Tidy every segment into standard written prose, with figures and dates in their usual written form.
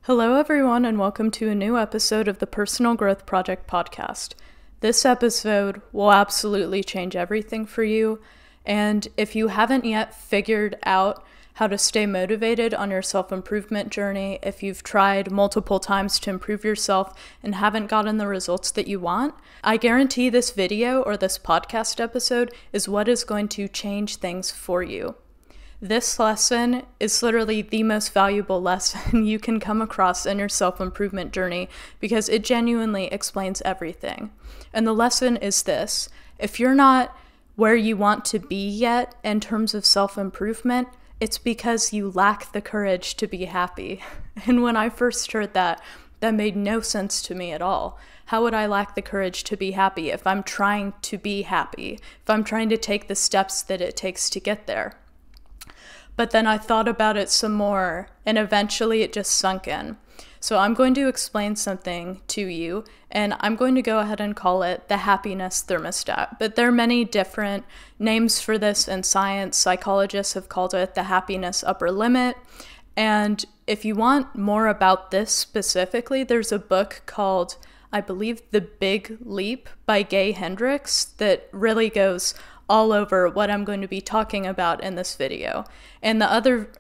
Hello, everyone, and welcome to a new episode of the Personal Growth Project podcast. This episode will absolutely change everything for you, and if you haven't yet figured out how to stay motivated on your self-improvement journey, if you've tried multiple times to improve yourself and haven't gotten the results that you want, I guarantee this video or this podcast episode is what is going to change things for you. This lesson is literally the most valuable lesson you can come across in your self-improvement journey because it genuinely explains everything. And the lesson is this: if you're not where you want to be yet in terms of self-improvement, it's because you lack the courage to be happy. And when I first heard that made no sense to me at all. How would I lack the courage to be happy if I'm trying to be happy, if I'm trying to take the steps that it takes to get there? But then I thought about it some more, and eventually it just sunk in. So I'm going to explain something to you, and I'm going to go ahead and call it the happiness thermostat. But there are many different names for this in science. Psychologists have called it the happiness upper limit. And if you want more about this specifically, there's a book called, I believe, The Big Leap by Gay Hendricks that really goes all over what I'm going to be talking about in this video. And the other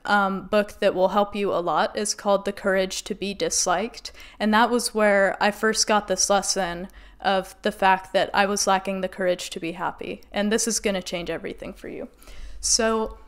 book that will help you a lot is called The Courage to Be Disliked. And that was where I first got this lesson of the fact that I was lacking the courage to be happy. And this is going to change everything for you. So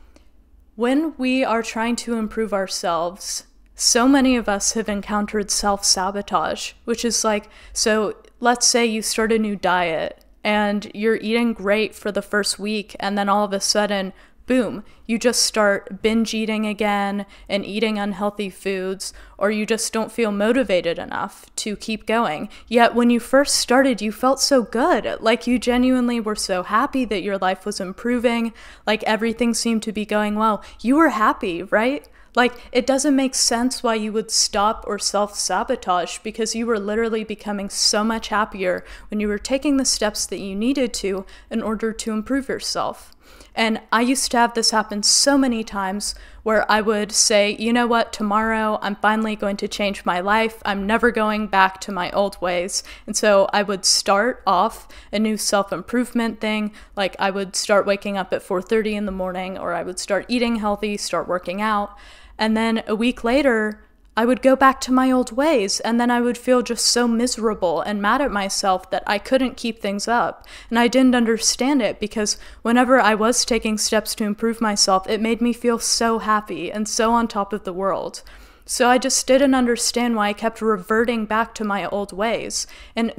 when we are trying to improve ourselves, so many of us have encountered self-sabotage, which is like, so let's say you start a new diet and you're eating great for the first week, and then all of a sudden, boom, you just start binge eating again and eating unhealthy foods, or you just don't feel motivated enough to keep going. Yet when you first started, you felt so good. Like you genuinely were so happy that your life was improving, like everything seemed to be going well. You were happy, right? Like, it doesn't make sense why you would stop or self-sabotage because you were literally becoming so much happier when you were taking the steps that you needed to in order to improve yourself. And I used to have this happen so many times where I would say, you know what, tomorrow I'm finally going to change my life. I'm never going back to my old ways. And so I would start off a new self-improvement thing. Like I would start waking up at 4:30 in the morning, or I would start eating healthy, start working out. And then a week later, I would go back to my old ways, and then I would feel just so miserable and mad at myself that I couldn't keep things up. And I didn't understand it because whenever I was taking steps to improve myself, it made me feel so happy and so on top of the world. So I just didn't understand why I kept reverting back to my old ways. And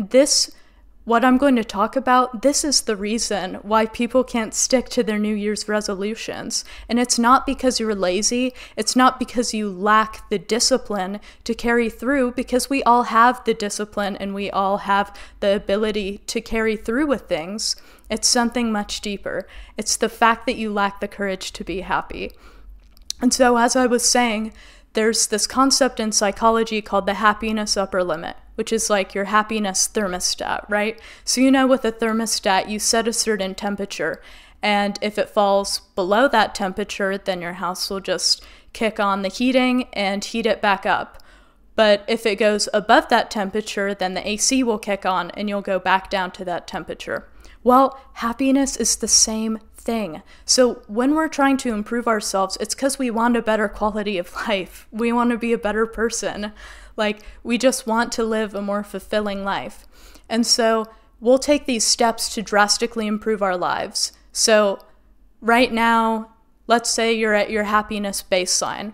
what I'm going to talk about, this is the reason why people can't stick to their New Year's resolutions. And it's not because you're lazy, it's not because you lack the discipline to carry through, because we all have the discipline and we all have the ability to carry through with things. It's something much deeper. It's the fact that you lack the courage to be happy. And so as I was saying, there's this concept in psychology called the happiness upper limit, which is like your happiness thermostat, right? So with a thermostat, you set a certain temperature, and if it falls below that temperature, then your house will just kick on the heating and heat it back up. But if it goes above that temperature, then the AC will kick on and you'll go back down to that temperature. Well, happiness is the same thing. So when we're trying to improve ourselves, it's because we want a better quality of life. We want to be a better person. Like, we just want to live a more fulfilling life. And so we'll take these steps to drastically improve our lives. So right now, let's say you're at your happiness baseline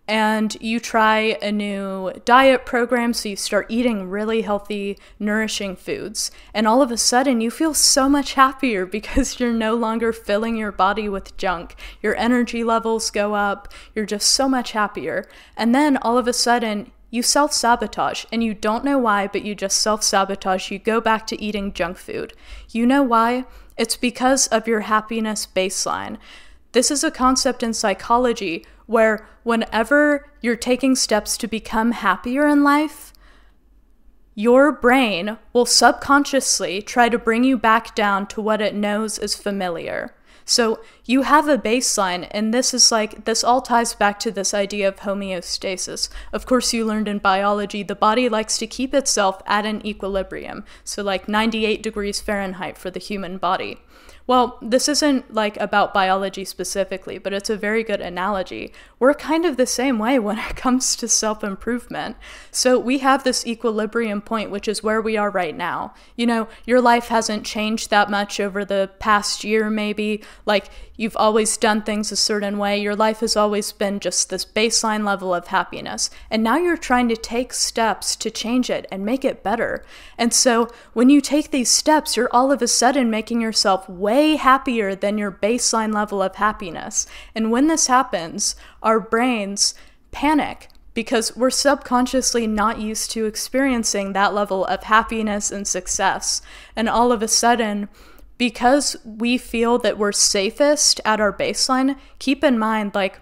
and you try a new diet program, so you start eating really healthy, nourishing foods. And all of a sudden, you feel so much happier because you're no longer filling your body with junk. Your energy levels go up. You're just so much happier. And then all of a sudden, you self-sabotage, and you don't know why, but you just self-sabotage. You go back to eating junk food. You know why? It's because of your happiness baseline. This is a concept in psychology where whenever you're taking steps to become happier in life, your brain will subconsciously try to bring you back down to what it knows is familiar. So you have a baseline, and this all ties back to this idea of homeostasis. Of course, you learned in biology, the body likes to keep itself at an equilibrium. So like 98 degrees Fahrenheit for the human body. Well, this isn't like about biology specifically, but it's a very good analogy. We're kind of the same way when it comes to self-improvement. So we have this equilibrium point, which is where we are right now. You know, your life hasn't changed that much over the past year, maybe. Like, you've always done things a certain way. Your life has always been just this baseline level of happiness. And now you're trying to take steps to change it and make it better. And so when you take these steps, you're all of a sudden making yourself way happier than your baseline level of happiness. And when this happens, our brains panic because we're subconsciously not used to experiencing that level of happiness and success. And all of a sudden, because we feel that we're safest at our baseline, keep in mind, like,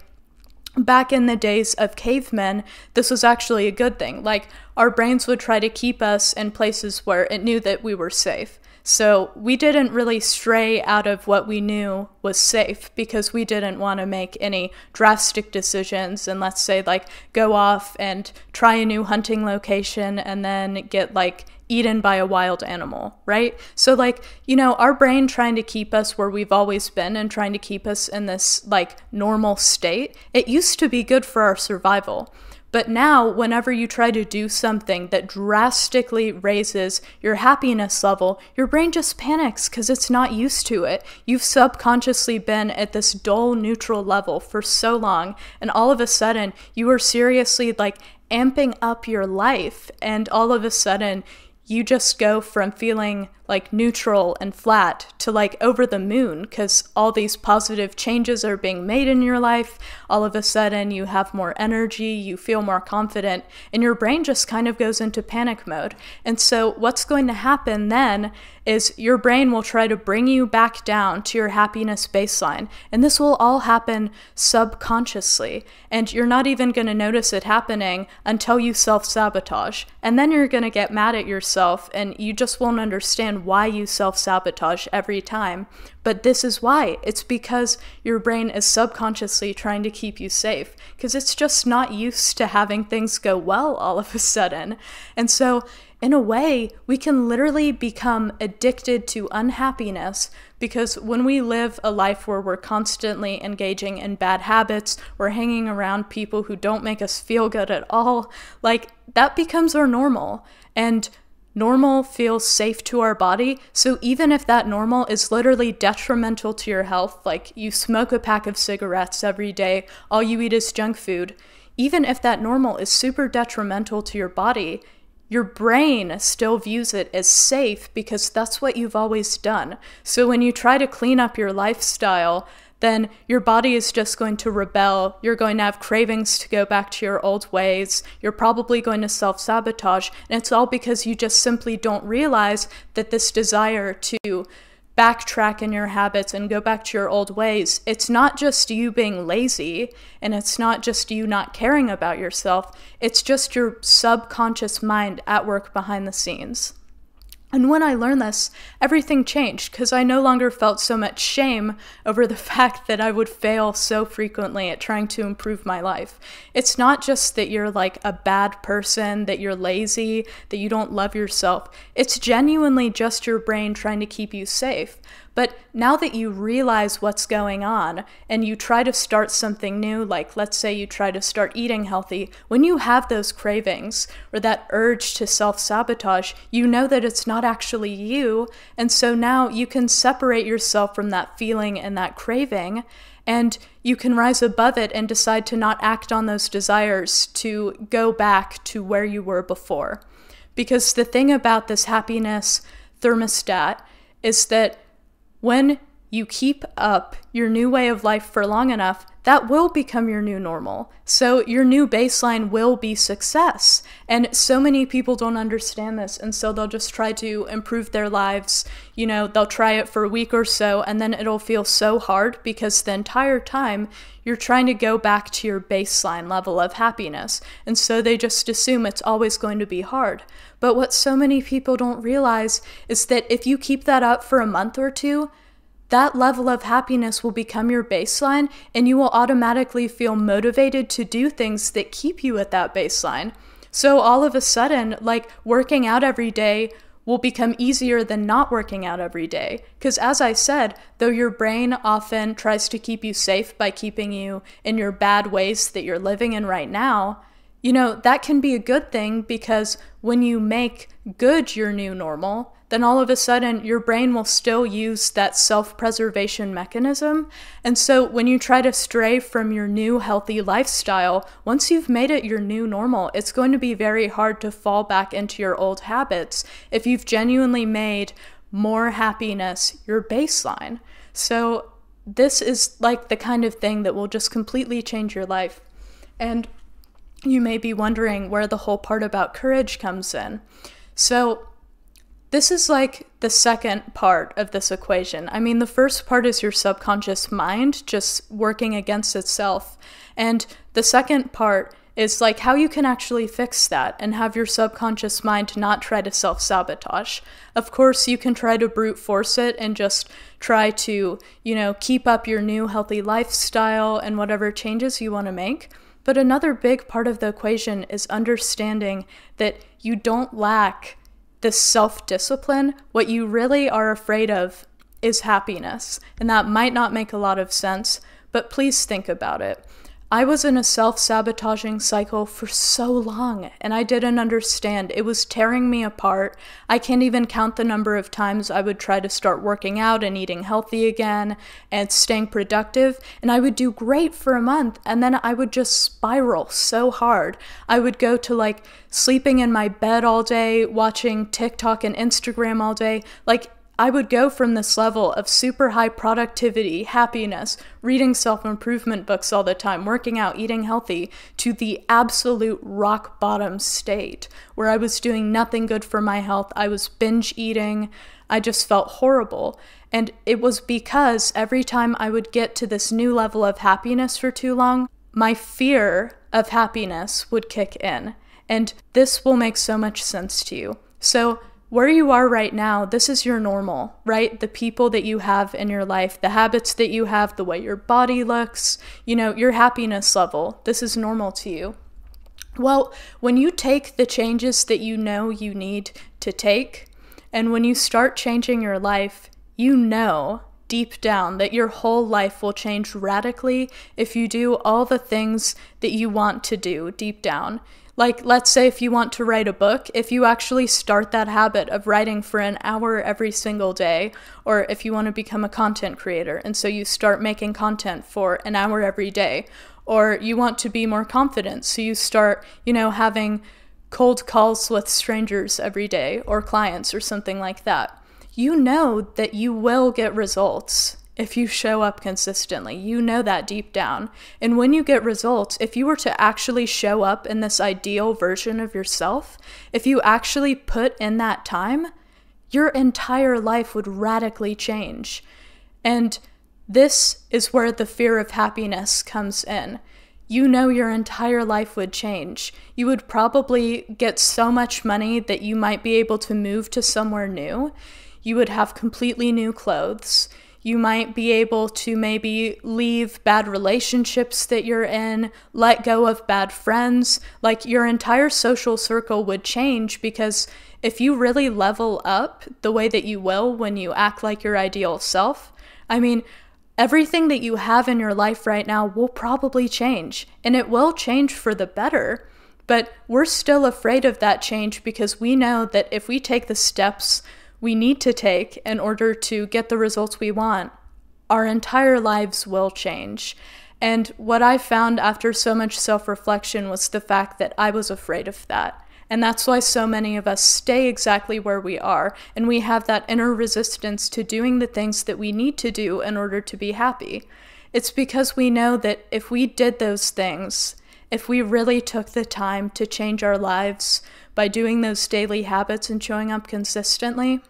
back in the days of cavemen, this was actually a good thing. Like, our brains would try to keep us in places where it knew that we were safe. So we didn't really stray out of what we knew was safe because we didn't want to make any drastic decisions and, let's say, like, go off and try a new hunting location and then get, like, eaten by a wild animal, right? So, like, you know, our brain trying to keep us where we've always been and trying to keep us in this, like, normal state, it used to be good for our survival. But now, whenever you try to do something that drastically raises your happiness level, your brain just panics because it's not used to it. You've subconsciously been at this dull, neutral level for so long, and all of a sudden, you are seriously, like, amping up your life, and all of a sudden, you just go from feeling like neutral and flat to like over the moon because all these positive changes are being made in your life. All of a sudden you have more energy, you feel more confident, and your brain just kind of goes into panic mode. And so what's going to happen then is your brain will try to bring you back down to your happiness baseline. And this will all happen subconsciously. And you're not even going to notice it happening until you self-sabotage. And then you're going to get mad at yourself and you just won't understand why you self-sabotage every time. But this is why. It's because your brain is subconsciously trying to keep you safe because it's just not used to having things go well all of a sudden. And so in a way, we can literally become addicted to unhappiness because when we live a life where we're constantly engaging in bad habits, we're hanging around people who don't make us feel good at all, like that becomes our normal. And normal feels safe to our body, so even if that normal is literally detrimental to your health, like you smoke a pack of cigarettes every day, all you eat is junk food, even if that normal is super detrimental to your body, your brain still views it as safe because that's what you've always done. So when you try to clean up your lifestyle, then your body is just going to rebel. You're going to have cravings to go back to your old ways. You're probably going to self-sabotage. And it's all because you just simply don't realize that this desire to backtrack in your habits and go back to your old ways, it's not just you being lazy, and it's not just you not caring about yourself. It's just your subconscious mind at work behind the scenes. And when I learned this, everything changed because I no longer felt so much shame over the fact that I would fail so frequently at trying to improve my life. It's not just that you're like a bad person, that you're lazy, that you don't love yourself. It's genuinely just your brain trying to keep you safe. But now that you realize what's going on and you try to start something new, like let's say you try to start eating healthy, when you have those cravings or that urge to self-sabotage, you know that it's not actually you. And so now you can separate yourself from that feeling and that craving, and you can rise above it and decide to not act on those desires to go back to where you were before. Because the thing about this happiness thermostat is that when you keep up your new way of life for long enough, that will become your new normal. So your new baseline will be success. And so many people don't understand this, and so they'll just try to improve their lives. You know, they'll try it for a week or so, and then it'll feel so hard because the entire time you're trying to go back to your baseline level of happiness. And so they just assume it's always going to be hard. But what so many people don't realize is that if you keep that up for a month or two, that level of happiness will become your baseline, and you will automatically feel motivated to do things that keep you at that baseline. So all of a sudden, like, working out every day will become easier than not working out every day. Because as I said, though your brain often tries to keep you safe by keeping you in your bad ways that you're living in right now, that can be a good thing, because when you make good your new normal, then all of a sudden your brain will still use that self-preservation mechanism. And so when you try to stray from your new healthy lifestyle, once you've made it your new normal, it's going to be very hard to fall back into your old habits if you've genuinely made more happiness your baseline. So this is like the kind of thing that will just completely change your life. And you may be wondering where the whole part about courage comes in. So this is like the second part of this equation. I mean, the first part is your subconscious mind just working against itself. And the second part is like how you can actually fix that and have your subconscious mind not try to self-sabotage. Of course, you can try to brute force it and just try to, keep up your new healthy lifestyle and whatever changes you want to make. But another big part of the equation is understanding that you don't lack this self-discipline. What you really are afraid of is happiness. And that might not make a lot of sense, but please think about it. I was in a self-sabotaging cycle for so long, and I didn't understand. It was tearing me apart. I can't even count the number of times I would try to start working out and eating healthy again and staying productive, and I would do great for a month, and then I would just spiral so hard. I would go to like sleeping in my bed all day, watching TikTok and Instagram all day. Like, I would go from this level of super high productivity, happiness, reading self-improvement books all the time, working out, eating healthy, to the absolute rock bottom state where I was doing nothing good for my health. I was binge eating. I just felt horrible. And it was because every time I would get to this new level of happiness for too long, my fear of happiness would kick in. And this will make so much sense to you. So where you are right now, this is your normal, right? The people that you have in your life, the habits that you have, the way your body looks, your happiness level, this is normal to you. Well, when you take the changes that you know you need to take, and when you start changing your life, deep down that your whole life will change radically if you do all the things that you want to do deep down. Like, let's say if you want to write a book, if you actually start that habit of writing for an hour every single day, or if you want to become a content creator, and so you start making content for an hour every day, or you want to be more confident, so you start, having cold calls with strangers every day, or clients, or something like that. You know that you will get results if you show up consistently. You know that deep down. And when you get results, if you were to actually show up in this ideal version of yourself, if you actually put in that time, your entire life would radically change. And this is where the fear of happiness comes in. Your entire life would change. You would probably get so much money that you might be able to move to somewhere new. You would have completely new clothes. You might be able to maybe leave bad relationships that you're in, let go of bad friends. Like, your entire social circle would change, because if you really level up the way that you will when you act like your ideal self, everything that you have in your life right now will probably change, and it will change for the better. But we're still afraid of that change because we know that if we take the steps we need to take in order to get the results we want, our entire lives will change. And what I found after so much self-reflection was the fact that I was afraid of that. And that's why so many of us stay exactly where we are, and we have that inner resistance to doing the things that we need to do in order to be happy. It's because we know that if we did those things, if we really took the time to change our lives by doing those daily habits and showing up consistently,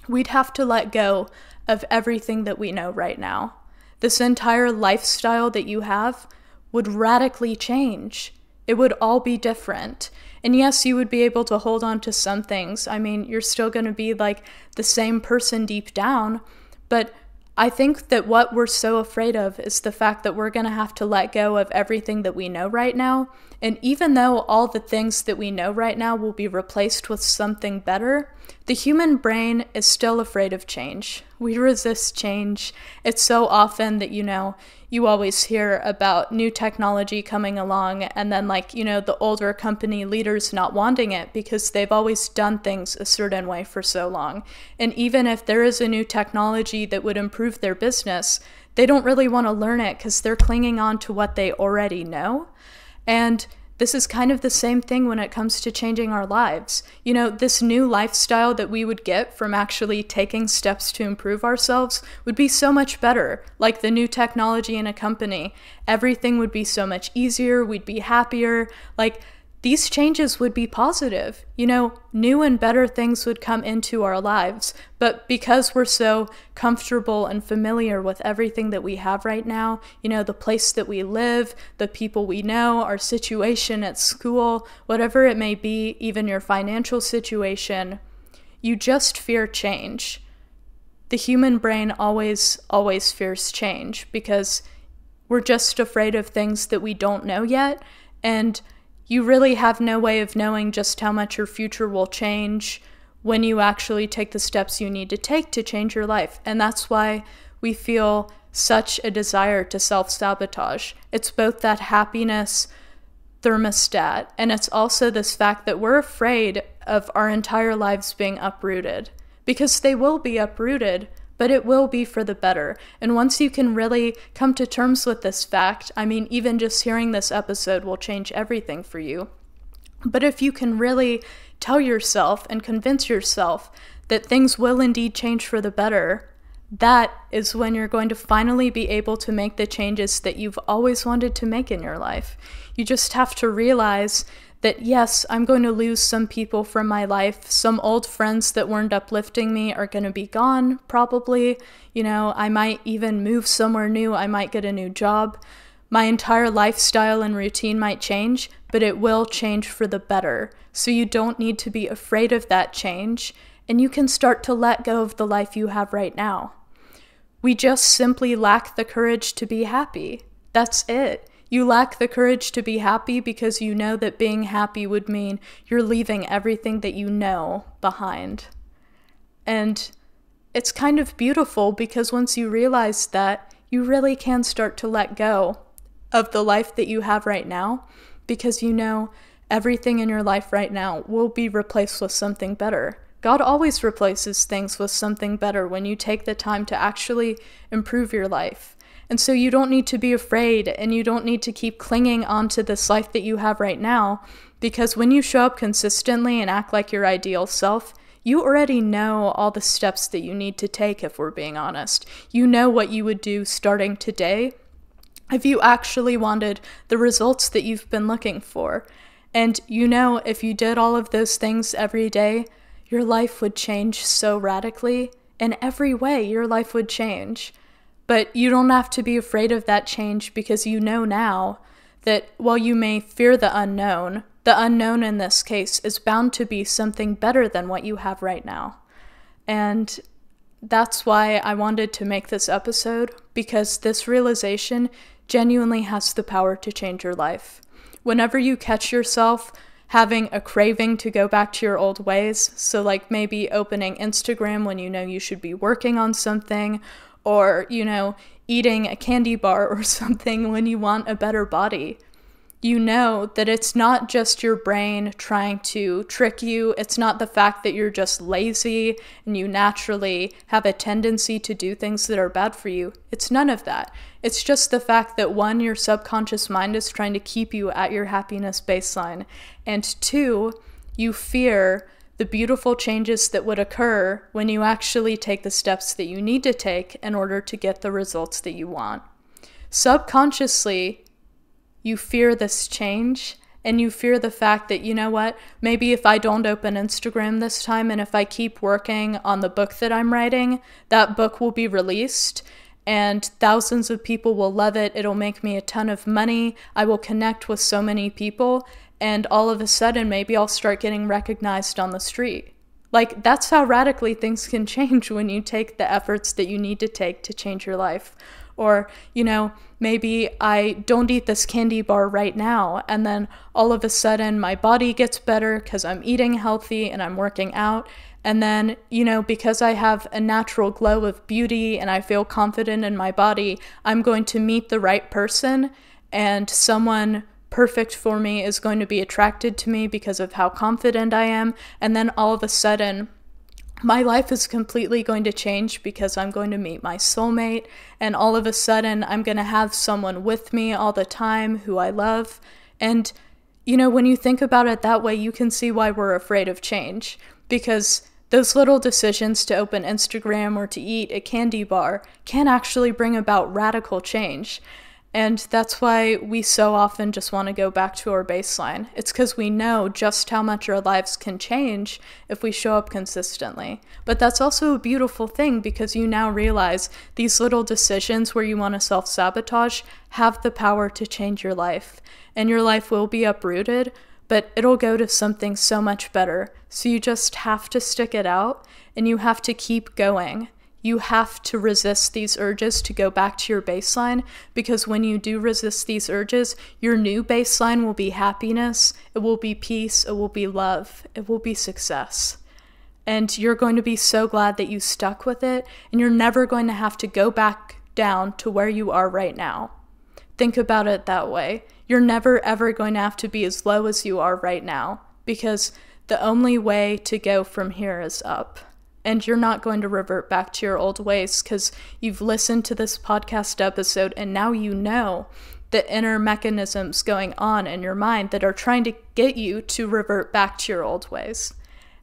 we'd have to let go of everything that we know right now. This entire lifestyle that you have would radically change. It would all be different. And yes, you would be able to hold on to some things. You're still going to be like the same person deep down, but I think that what we're so afraid of is the fact that we're going to have to let go of everything that we know right now. And even though all the things that we know right now will be replaced with something better, the human brain is still afraid of change. We resist change. It's so often that, you always hear about new technology coming along and then the older company leaders not wanting it because they've always done things a certain way for so long. And even if there is a new technology that would improve their business, they don't really want to learn it because they're clinging on to what they already know. And this is kind of the same thing when it comes to changing our lives. This new lifestyle that we would get from actually taking steps to improve ourselves would be so much better. Like the new technology in a company, everything would be so much easier, we'd be happier. These changes would be positive. New and better things would come into our lives. But because we're so comfortable and familiar with everything that we have right now, the place that we live, the people we know, our situation at school, whatever it may be, even your financial situation, you just fear change. The human brain always fears change because we're just afraid of things that we don't know yet. And you really have no way of knowing just how much your future will change when you actually take the steps you need to take to change your life. And that's why we feel such a desire to self-sabotage. It's both that happiness thermostat, and it's also this fact that we're afraid of our entire lives being uprooted. Because they will be uprooted, but it will be for the better. And once you can really come to terms with this fact, even just hearing this episode will change everything for you. But if you can really tell yourself and convince yourself that things will indeed change for the better, that is when you're going to finally be able to make the changes that you've always wanted to make in your life. You just have to realize that yes, I'm going to lose some people from my life. Some old friends that weren't uplifting me are going to be gone, probably. I might even move somewhere new. I might get a new job. My entire lifestyle and routine might change, but it will change for the better. So you don't need to be afraid of that change, and you can start to let go of the life you have right now. We just simply lack the courage to be happy. That's it. You lack the courage to be happy because you know that being happy would mean you're leaving everything that you know behind. And it's kind of beautiful because once you realize that, you really can start to let go of the life that you have right now because you know everything in your life right now will be replaced with something better. God always replaces things with something better when you take the time to actually improve your life. And so you don't need to be afraid and you don't need to keep clinging onto this life that you have right now because when you show up consistently and act like your ideal self, you already know all the steps that you need to take if we're being honest. You know what you would do starting today if you actually wanted the results that you've been looking for. And if you did all of those things every day, your life would change so radically. In every way, your life would change. But you don't have to be afraid of that change because you know now that while you may fear the unknown in this case is bound to be something better than what you have right now. And that's why I wanted to make this episode, because this realization genuinely has the power to change your life. Whenever you catch yourself having a craving to go back to your old ways, so maybe opening Instagram when you know you should be working on something, or, eating a candy bar or something when you want a better body. You know that it's not just your brain trying to trick you. It's not the fact that you're just lazy and you naturally have a tendency to do things that are bad for you. It's none of that. It's just the fact that one, your subconscious mind is trying to keep you at your happiness baseline. And two, you fear the beautiful changes that would occur when you actually take the steps that you need to take in order to get the results that you want. Subconsciously, you fear this change, and you fear the fact that, maybe if I don't open Instagram this time, and if I keep working on the book that I'm writing, that book will be released, and thousands of people will love it. It'll make me a ton of money. I will connect with so many people. And all of a sudden, maybe I'll start getting recognized on the street. Like, that's how radically things can change when you take the efforts that you need to take to change your life. Or, maybe I don't eat this candy bar right now, and then all of a sudden my body gets better because I'm eating healthy and I'm working out. And then, because I have a natural glow of beauty and I feel confident in my body, I'm going to meet the right person, and someone perfect for me is going to be attracted to me because of how confident I am. And then all of a sudden, my life is completely going to change because I'm going to meet my soulmate, and all of a sudden I'm going to have someone with me all the time who I love. And, when you think about it that way, you can see why we're afraid of change, because those little decisions to open Instagram or to eat a candy bar can actually bring about radical change. And that's why we so often just want to go back to our baseline. It's because we know just how much our lives can change if we show up consistently. But that's also a beautiful thing, because you now realize these little decisions where you want to self-sabotage have the power to change your life. And your life will be uprooted, but it'll go to something so much better. So you just have to stick it out, and you have to keep going. You have to resist these urges to go back to your baseline, because when you do resist these urges, your new baseline will be happiness, it will be peace, it will be love, it will be success. And you're going to be so glad that you stuck with it, and you're never going to have to go back down to where you are right now. Think about it that way. You're never ever going to have to be as low as you are right now, because the only way to go from here is up. And you're not going to revert back to your old ways, because you've listened to this podcast episode and now you know the inner mechanisms going on in your mind that are trying to get you to revert back to your old ways.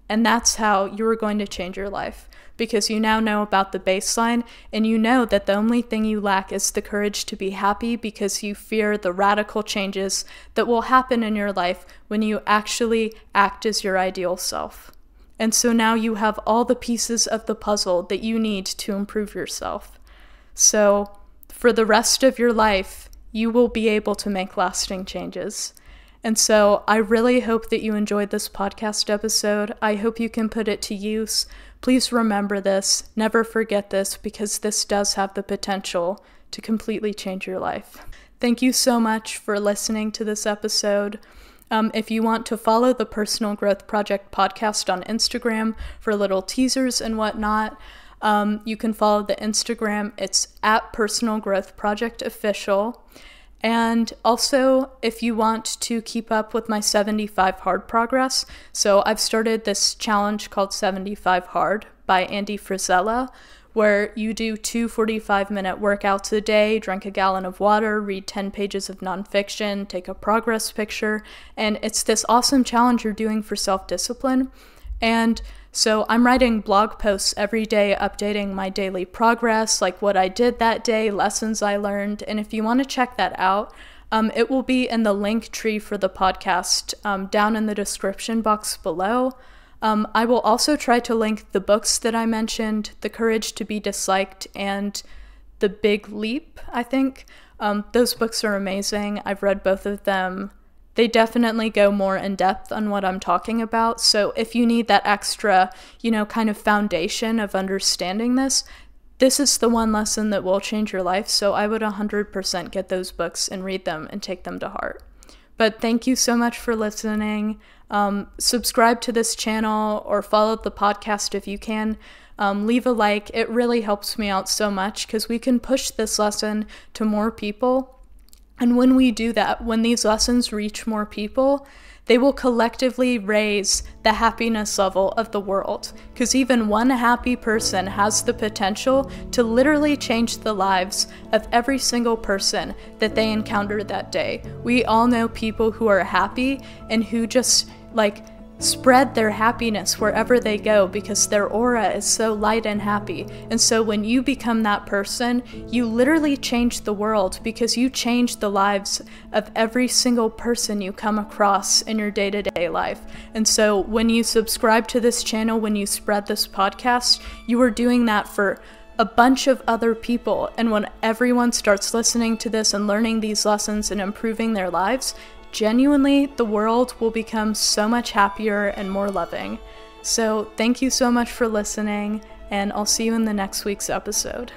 And that's how you're going to change your life, because you now know about the baseline, and you know that the only thing you lack is the courage to be happy, because you fear the radical changes that will happen in your life when you actually act as your ideal self. And so now you have all the pieces of the puzzle that you need to improve yourself. So for the rest of your life, you will be able to make lasting changes. And so I really hope that you enjoyed this podcast episode. I hope you can put it to use. Please remember this. Never forget this, because this does have the potential to completely change your life. Thank you so much for listening to this episode. If you want to follow the Personal Growth Project podcast on Instagram for little teasers and whatnot, you can follow the Instagram. It's at Personal Growth Project Official. And also, if you want to keep up with my 75 Hard progress, so I've started this challenge called 75 Hard by Andy Frisella, where you do 2 45-minute workouts a day, drink a gallon of water, read 10 pages of nonfiction, take a progress picture, and it's this awesome challenge you're doing for self-discipline. And so I'm writing blog posts every day, updating my daily progress, like what I did that day, lessons I learned, and if you want to check that out, it will be in the link tree for the podcast down in the description box below. I will also try to link the books that I mentioned, The Courage to Be Disliked and The Big Leap, I think. Those books are amazing. I've read both of them. They definitely go more in depth on what I'm talking about. So if you need that extra, kind of foundation of understanding this is the one lesson that will change your life. So I would 100% get those books and read them and take them to heart. But thank you so much for listening. Subscribe to this channel or follow the podcast if you can. Leave a like. It really helps me out so much, because we can push this lesson to more people. And when we do that, when these lessons reach more people, they will collectively raise the happiness level of the world, because even one happy person has the potential to literally change the lives of every single person that they encounter that day. We all know people who are happy and who just spread their happiness wherever they go, because their aura is so light and happy. And so when you become that person, you literally change the world, because you change the lives of every single person you come across in your day-to-day life. And so when you subscribe to this channel, when you spread this podcast, you are doing that for a bunch of other people. And when everyone starts listening to this and learning these lessons and improving their lives, genuinely, the world will become so much happier and more loving. So thank you so much for listening, and I'll see you in the next week's episode.